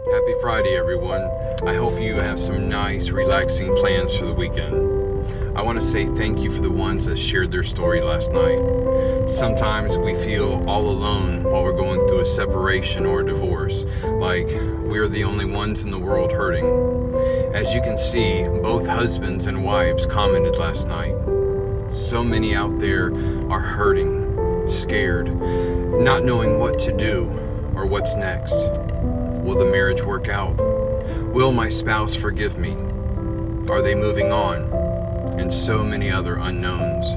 Happy Friday, everyone. I hope you have some nice, relaxing plans for the weekend. I want to say thank you for the ones that shared their story last night. Sometimes we feel all alone while we're going through a separation or a divorce, like we're the only ones in the world hurting. As you can see, both husbands and wives commented last night. So many out there are hurting, scared, not knowing what to do or what's next. Will the marriage work out? Will my spouse forgive me? Are they moving on? And so many other unknowns.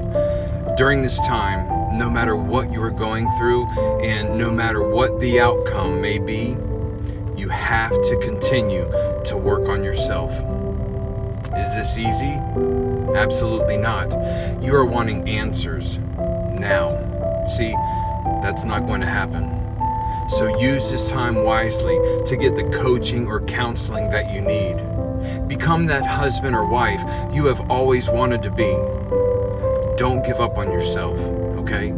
During this time, no matter what you are going through and no matter what the outcome may be, you have to continue to work on yourself. Is this easy? Absolutely not. You are wanting answers now. See, that's not going to happen. So use this time wisely to get the coaching or counseling that you need. Become that husband or wife you have always wanted to be. Don't give up on yourself, okay?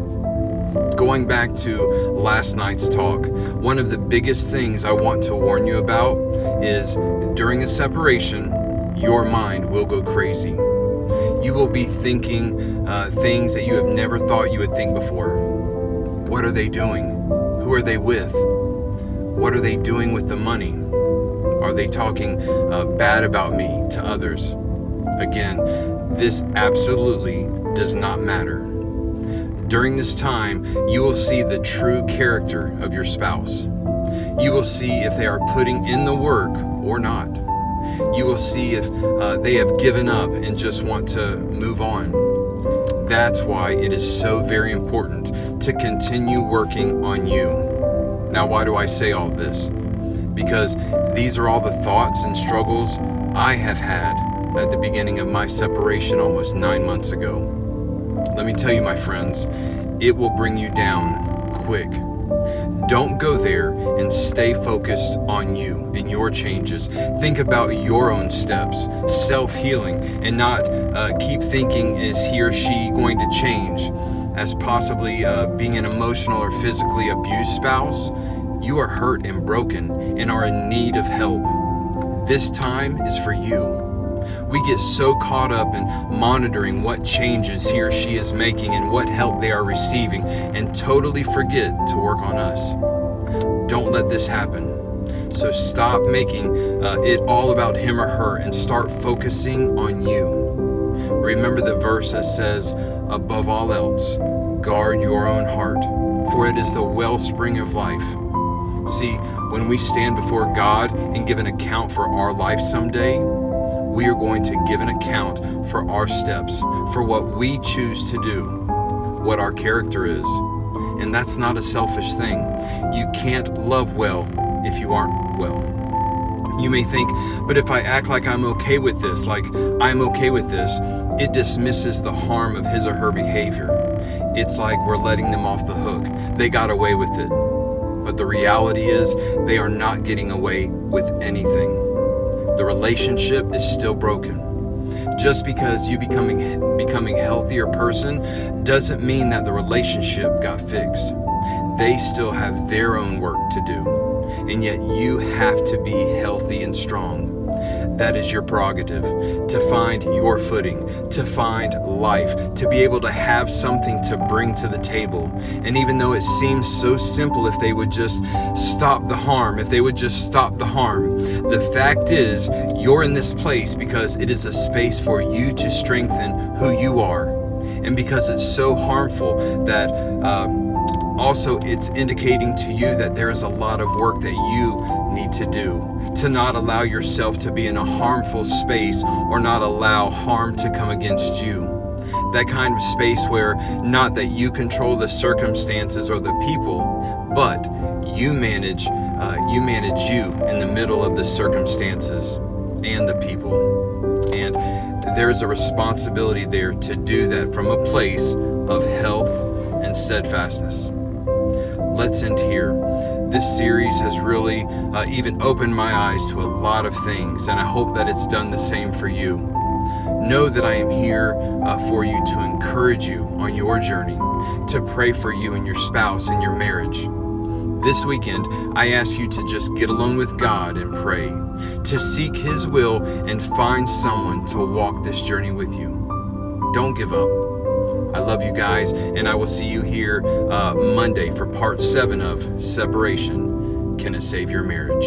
Going back to last night's talk, one of the biggest things I want to warn you about is during a separation, your mind will go crazy. You will be thinking things that you have never thought you would think before. What are they doing? Who are they with? What are they doing with the money? Are they talking bad about me to others? Again, this absolutely does not matter. During this time, you will see the true character of your spouse. You will see if they are putting in the work or not. You will see if they have given up and just want to move on. That's why it is so very important to continue working on you. Now, why do I say all this? Because these are all the thoughts and struggles I have had at the beginning of my separation almost 9 months ago. Let me tell you, my friends, it will bring you down quick. Don't go there and stay focused on you and your changes. Think about your own steps, self-healing, and not keep thinking, is he or she going to change? As possibly being an emotional or physically abused spouse, you are hurt and broken and are in need of help. This time is for you. We get so caught up in monitoring what changes he or she is making and what help they are receiving and totally forget to work on us. Don't let this happen. So stop making it all about him or her and start focusing on you. Remember the verse that says, above all else, guard your own heart, for it is the wellspring of life. See, when we stand before God and give an account for our life someday, we are going to give an account for our steps, for what we choose to do, what our character is. And that's not a selfish thing. You can't love well if you aren't well. You may think, but if I act like I'm okay with this, it dismisses the harm of his or her behavior. It's like we're letting them off the hook. They got away with it. But the reality is they are not getting away with anything. The relationship is still broken. Just because you becoming a healthier person doesn't mean that the relationship got fixed. They still have their own work to do. And yet you have to be healthy and strong. That is your prerogative, to find your footing, to find life, to be able to have something to bring to the table. And even though it seems so simple, if they would just stop the harm, the fact is you're in this place because it is a space for you to strengthen who you are. And because it's so harmful that also it's indicating to you that there is a lot of work that you need to do to not allow yourself to be in a harmful space or not allow harm to come against you. That kind of space where not that you control the circumstances or the people, but you manage you in the middle of the circumstances and the people. And there's a responsibility there to do that from a place of health and steadfastness. Let's end here. This series has really even opened my eyes to a lot of things, and I hope that it's done the same for you. Know that I am here for you to encourage you on your journey, to pray for you and your spouse and your marriage. This weekend, I ask you to just get alone with God and pray, to seek His will and find someone to walk this journey with you. Don't give up. I love you guys, and I will see you here Monday for part 7 of Separation. Can it save your marriage?